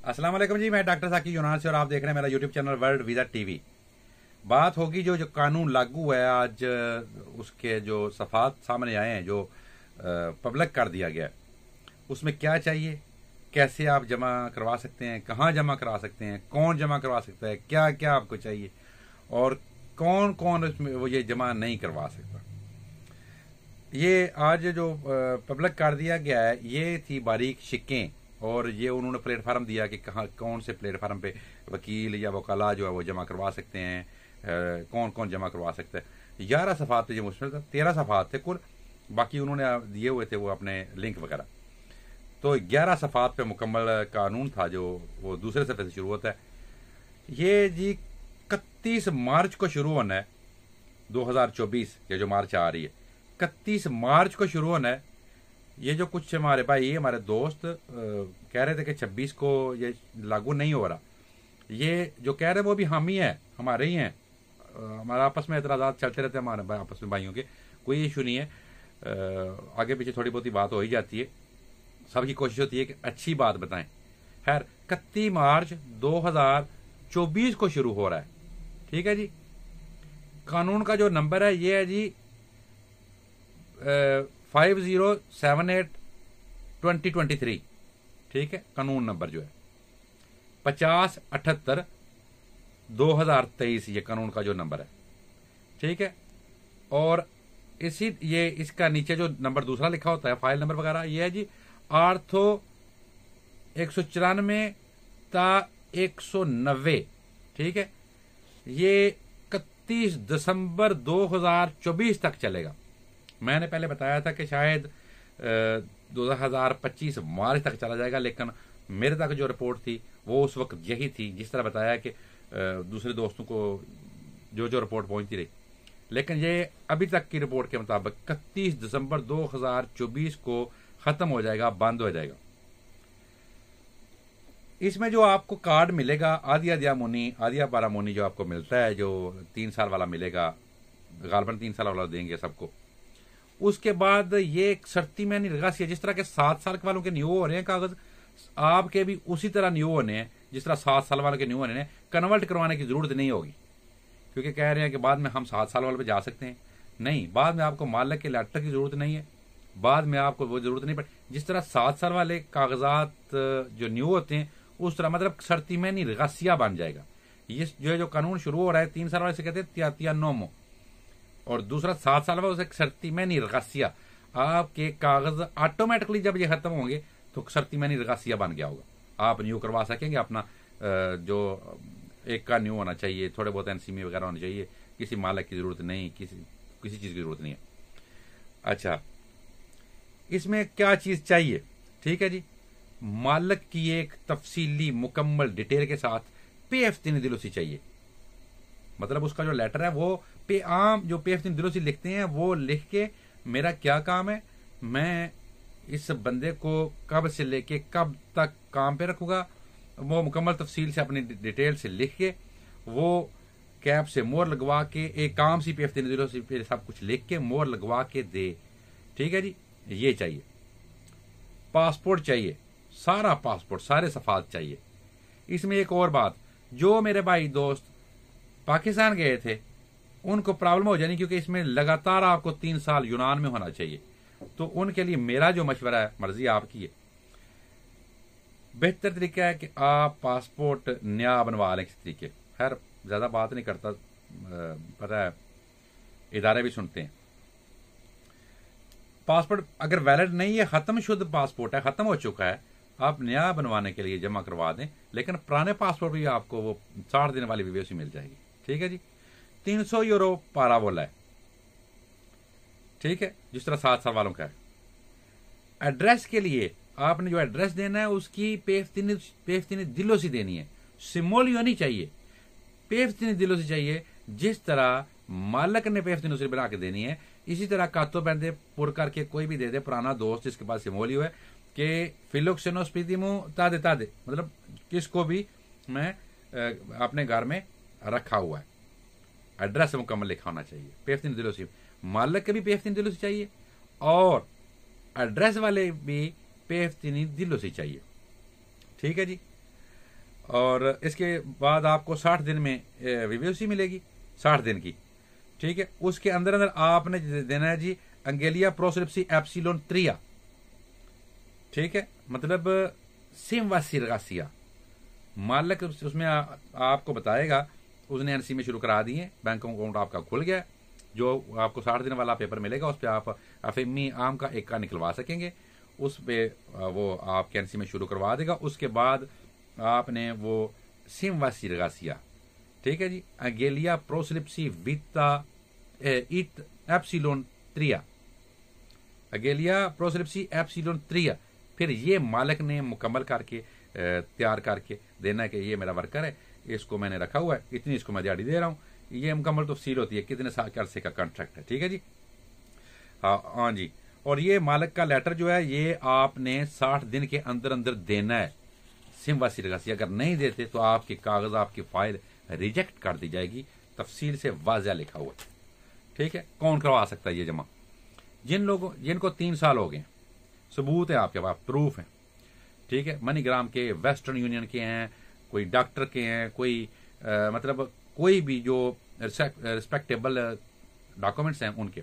अस्सलाम वालेकुम जी, मैं डॉक्टर साकी यूनान से और आप देख रहे हैं मेरा YouTube channel world visa TV. बात होगी जो कानून लागू है आज, उसके जो सफ़ात सामने आए हैं, जो पब्लिक कर दिया गया है, उसमें क्या चाहिए, कैसे आप जमा करवा सकते हैं, कहाँ जमा करवा सकते हैं, कौन जमा करवा सकता है, क्या क्या आपको चाहिए और कौन कौन इसमें वो ये जमा नहीं करवा सकता। ये आज जो पब्लिक कर दिया गया है, ये थी बारीक शिकें, और ये उन्होंने प्लेटफार्म दिया कि कहाँ कौन से प्लेटफार्म पे वकील या वकाला जो है वो जमा करवा सकते हैं, कौन कौन जमा करवा सकता है। 11 सफ़ात थे जो मुश्किल था, 13 सफ़ात थे कुल, बाकी उन्होंने दिए हुए थे वो अपने लिंक वगैरह। तो 11 सफ़ात पे मुकम्मल कानून था जो वो दूसरे सफ़े से शुरू होता है। ये जी 31 मार्च को शुरू होना है, 2024, ये जो मार्च आ रही है 31 मार्च को शुरू होना है। ये जो कुछ हमारे भाई हमारे दोस्त कह रहे थे कि 26 को ये लागू नहीं हो रहा, ये जो कह रहे हैं वो भी हम ही हैं, हमारे ही हैं। हमारा आपस में एतराज़ात चलते रहते हैं हमारे आपस में भाइयों के, कोई इशू नहीं है। आगे पीछे थोड़ी बहुत बात हो ही जाती है, सबकी कोशिश होती है कि अच्छी बात बताएं। खैर 31 मार्च 2024 को शुरू हो रहा है, ठीक है जी। कानून का जो नंबर है ये है जी 5078/2023, ठीक है। कानून नंबर जो है 5078/2023 ये कानून का जो नंबर है, ठीक है। और ये इसका नीचे जो नंबर दूसरा लिखा होता है फाइल नंबर वगैरह, ये है जी आर्थो 194 ता 190, ठीक है। ये 31 दिसंबर 2024 तक चलेगा। मैंने पहले बताया था कि शायद 2025 मार्च तक चला जाएगा, लेकिन मेरे तक जो रिपोर्ट थी वो उस वक्त यही थी, जिस तरह बताया कि दूसरे दोस्तों को जो रिपोर्ट पहुंचती रही। लेकिन ये अभी तक की रिपोर्ट के मुताबिक 31 दिसंबर 2024 को ख़त्म हो जाएगा, बंद हो जाएगा। इसमें जो आपको कार्ड मिलेगा आदिया मोनी, आदिया बारामोनी जो आपको मिलता है, जो 3 साल वाला मिलेगा, गालबन 3 साल वाला देंगे सबको। उसके बाद ये एक शर्ती में नहीं लगा, जिस तरह के 7 साल के वालों के न्यू हो रहे हैं कागज, आपके भी उसी तरह न्यू होने हैं जिस तरह 7 साल वालों के न्यू होने हैं। कन्वर्ट करवाने की जरूरत नहीं होगी, क्योंकि कह रहे हैं कि बाद में हम 7 साल वाले पे जा सकते हैं। नहीं, बाद में आपको मालिक के लेटर की जरूरत नहीं है, बाद में आपको वो जरूरत नहीं पड़े। जिस तरह 7 साल वाले कागजात जो न्यू होते हैं उस तरह मतलब शर्ती में नहीं रगासिया बन जाएगा। ये जो कानून शुरू हो रहा है 3 साल वाले से कहते हैं तिया नोमो, और दूसरा 7 साल वाला उसे शर्ती में नहीं रगासिया। आपके कागज ऑटोमेटिकली जब ये खत्म होंगे तो शर्ती में नहीं रगासिया बन गया होगा, आप न्यू करवा सकेंगे अपना। जो एक का न्यू होना चाहिए, थोड़े बहुत एनसीमी वगैरह होने चाहिए, किसी मालिक की जरूरत नहीं, किसी चीज की जरूरत नहीं है। अच्छा, इसमें क्या चीज चाहिए, ठीक है जी। मालिक की एक तफसीली मुकम्मल डिटेल के साथ PF3 दिलोसी चाहिए। मतलब उसका जो लेटर है वो आम जो PF3 दिलोसी लिखते हैं वो लिख के मेरा क्या काम है, मैं इस बंदे को कब से लेके कब तक काम पे रखूंगा, वो मुकम्मल तफसील से अपनी डिटेल से लिख के वो कैप से मोहर लगवा के एक काम सी PF3 दिलोसी पे सब कुछ लिख के मोहर लगवा के दे, ठीक है जी। ये चाहिए। पासपोर्ट चाहिए, सारा पासपोर्ट, सारे सफात चाहिए। इसमें एक और बात, जो मेरे भाई दोस्त पाकिस्तान गए थे उनको प्रॉब्लम हो जानी, क्योंकि इसमें लगातार आपको 3 साल यूनान में होना चाहिए। तो उनके लिए मेरा जो मशवरा है, मर्जी आपकी है, बेहतर तरीका है कि आप पासपोर्ट नया बनवा लें किसी तरीके। खैर ज्यादा बात नहीं करता, पता है इदारे भी सुनते हैं। पासपोर्ट अगर वैलिड नहीं है, खत्म शुद्ध पासपोर्ट है, खत्म हो चुका है, आप नया बनवाने के लिए जमा करवा दें। लेकिन पुराने पासपोर्ट भी आपको वो 60 दिन वाली वीवीओसी मिल जाएगी, ठीक है जी। 300 यूरो पारावोला है, ठीक है, जिस तरह 7 साल वालों का है। एड्रेस के लिए आपने जो एड्रेस देना है उसकी PF3 दिलोसी देनी है, सिमोलियो नहीं चाहिए, PF3 दिलोसी चाहिए। जिस तरह मालिक ने PF3 दिलोसी बना के देनी है, इसी तरह कातो बंदे पुर करके कोई भी दे दे, पुराना दोस्त जिसके पास सिमोलियो है, कि फिलोक्सेनोस्पिदिमो तादे तादे, मतलब किसको भी मैं अपने घर में रखा हुआ है, एड्रेस मुकम्मल लिखा होना चाहिए। PF3 दिलोसी मालिक के भी PF3 दिलोसी चाहिए, और एड्रेस वाले भी PF3 दिलोसी चाहिए, ठीक है जी। اور اس کے بعد آپ کو 60 دن میں VVOC ملے گی 60 دن کی. ٹھیک ہے. اس کے اندر آپ نے دینا ہے جی انگیلیا پروسلپسی ایپسیلون تریا. ٹھیک ہے. مطلب سیموا سیرگاسیا. مالک اس میں آپ کو بتائے گا اس نے NC میں شروع کرا دیے, بینک اکاؤنٹ آپ کا کھل گیا. جو آپ کو 60 دن والا پیپر ملے گا اس پہ آپ افیمی عام کا 1 کا نکلوا سکیں گے. اس پہ وہ آپ کے NC میں شروع کروا دے گا. اس کے بعد آپ نے وہ سیموا سیرگاسیا, ٹھیک ہے جی, انگیلیا پروسلپسی ویتا ایت ایپسیلون تریا, انگیلیا پروسلپسی ایپسیلون تریا. پھر یہ مالک نے مکمل کر کے تیار کر کے دینا ہے کہ یہ میرا ورکر ہے, اس کو میں نے رکھا ہوا ہے, اتنی اس کو میں دیہڑی دے رہا ہوں. یہ مکمل تفصیل ہوتی ہے کتنے سال کے عرصے کا کانٹریکٹ ہے. ٹھیک ہے جی. ہاں جی. اور یہ مالک کا لیٹر جو ہے یہ آپ نے 60 دن کے اندر اندر دینا ہے سیموا سیرگاسیا. اگر نہیں دیتے تو آپ کے کاغذ آپ کی فائل ریجیکٹ کر دی جائے گی. تفصیل سے واضح لکھا ہوا ہے. ٹھیک ہے. کون کروا سکتا ہے یہ جمع؟ جن کو 3 سال ہو گئے, ثبوت ہے آپ کے پاس, پروف ہے. ٹھیک ہے. منی گرام کے, ویسٹرن یونین کے ہیں, کوئی ڈاکٹر کے ہیں, کوئی مطلب کوئی بھی جو ریسپیکٹیبل ڈاکومنٹس ہیں ان کے,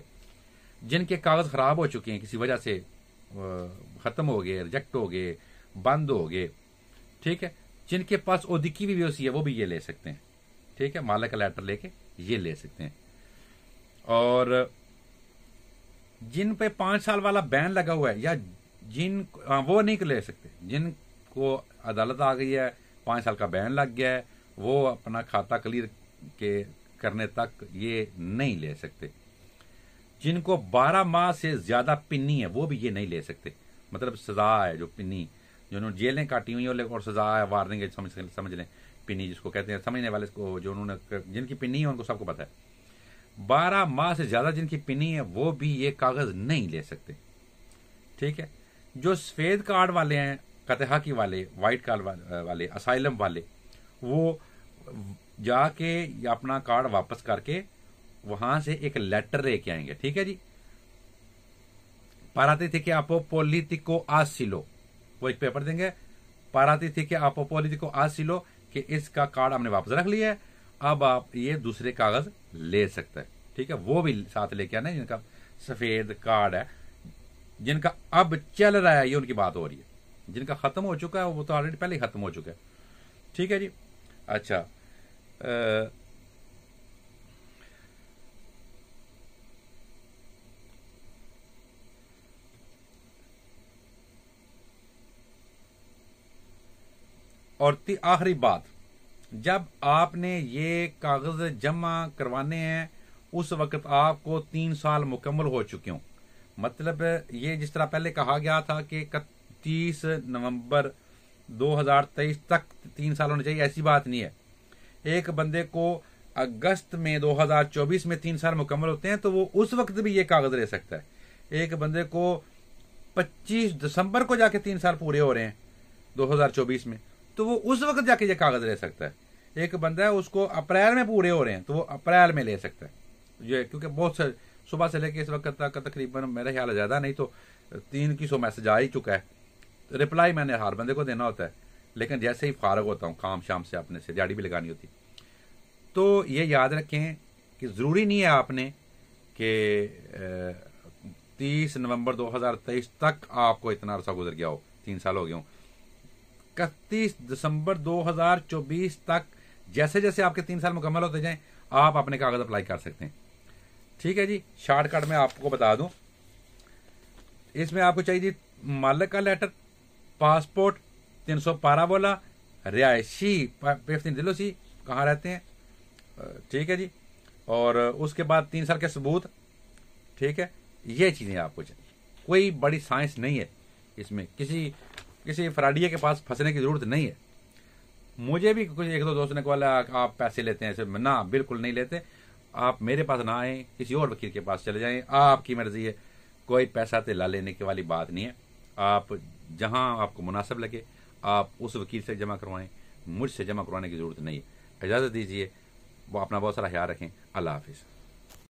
جن کے کاغذ خراب ہو چکے ہیں کسی وجہ سے, ختم ہو گئے, ریجیکٹ ہو گئے, بند ہو گئے. ٹھیک ہے. جن کے پاس اوڈیکی VVOC ہے وہ بھی یہ لے سکتے ہیں. ٹھیک ہے. مالک کا لیٹر لے کے یہ لے سکتے ہیں. اور جن پہ 5 سال والا بین لگا ہوا ہے یا وہ نہیں لے سکتے. جن کو عدالت آ گئی ہے, 5 سال کا بین لگ گیا ہے, وہ اپنا کھاتا کلیئر کرنے تک یہ نہیں لے سکتے. جن کو 12 ماہ سے زیادہ پنی ہے وہ بھی یہ نہیں لے سکتے. مطلب سزا ہے جو پنی, جنہوں نے جیلیں کاٹی ہوئی ہیں اور سزا ہے, وارننگ ہے, سمجھ لیں پنی جس کو کہتے ہیں, سمجھنے والے کو جو انہوں نے جن کی پنی ہے ان کو سب کو پتا ہے. 12 ماہ سے زیادہ جن کی پنی ہے وہ بھی یہ کاغذ نہیں لے سکتے. ٹھیک ہے. جو سفید کارڈ والے ہیں, قطحاکی والے, وائٹ کارڈ والے, اسائلم والے, وہ جا کے اپنا کارڈ واپس کر کے وہاں سے ایک لیٹر لے کے آئیں گے. ٹھیک ہے جی. پاراتی تھی کہ آپ پولیٹیکو آسیلو, وہ ایک پیپر دیں گے, پاراتی تھی کہ آپ پولیٹیکو آسیلو, کہ اس کا کارڈ ہم نے واپس رکھ لیا ہے, اب آپ یہ دوسرے کاغذ لے سکتا ہے. ٹھیک ہے. وہ بھی ساتھ لے کے آنا, جن کا سفید کارڈ ہے, جن کا اب چل رہا ہے, یہ ان کی بات ہو رہی ہے. جن کا ختم ہو چکا ہے وہ تو آلریڈی پہلے ہی ختم ہو چکا ہے. ٹھیک ہے جی. اچھا, اور آخری بات, جب آپ نے یہ کاغذ جمع کروانے ہیں اس وقت آپ کو 3 سال مکمل ہو چکے ہوں. مطلب یہ جس طرح پہلے کہا گیا تھا کہ 31 نومبر 2023 تک 3 سال ہونے چاہیے, ایسی بات نہیں ہے. ایک بندے کو اگست میں 2024 میں 3 سال مکمل ہوتے ہیں تو وہ اس وقت بھی یہ کاغذ لے سکتا ہے. ایک بندے کو 25 دسمبر کو جا کے 3 سال پورے ہو رہے ہیں 2024 میں, تو وہ اس وقت جا کے یہ کاغذ لے سکتا ہے. ایک بندہ ہے اس کو اپریل میں پورے ہو رہے ہیں تو وہ اپریل میں لے سکتا ہے. یہ کیونکہ بہت سے صبح سے لے کے اس وقت تک تقریباً میرا خیال ہے زیادہ نہیں تو 300 میسج آ ہی چکا ہے. رپلائی میں نے ہر بندے کو دینا ہوتا ہے, لیکن جیسے ہی فارغ ہوتا ہوں کام شام سے, اپنے سے دیہڑی بھی لگانی ہوتی. تو یہ یاد رکھیں کہ ضروری نہیں ہے آپ نے کہ 30 نومبر 2023 تک آپ کو اتنا عرصہ گزر گیا ہو, 3 سال ہو گئے ہوں. 31 دسمبر 2024 تک جیسے جیسے آپ کے 3 سال مکمل ہوتے جائیں آپ اپنے کاغذ اپلائی کر سکتے ہیں. ٹھیک ہے جی. شارٹ کٹ میں آپ کو بتا دوں, اس میں آپ کو چاہیے مالک کا لیٹر, پاسپورٹ, 300 پارا بولا, رہائشی دلوسی کہاں رہتے ہیں. ٹھیک ہے جی. اور اس کے بعد 3 سال کے ثبوت. ٹھیک ہے. یہ چیزیں آپ کو چاہیے. کوئی بڑی سائنس نہیں ہے اس میں, کسی فراڈیے کے پاس پھنسنے کی ضرورت نہیں ہے. مجھے بھی کچھ 1-2 دوست نے کہا آپ پیسے لیتے ہیں ایسے, نہ بالکل نہیں لیتے. آپ میرے پاس نہ آئیں, کسی اور وکیل کے پاس چلے جائیں, آپ کی مرضی ہے. کوئی پیسہ تیلا لینے کی والی بات نہیں ہے. آپ جہاں آپ کو مناسب لگے آپ اس وکیل سے جمع کروائیں, مجھ سے جمع کروانے کی ضرورت نہیں ہے. اجازت دیجیے, وہ اپنا بہت سارا خیال رکھیں. اللہ حافظ.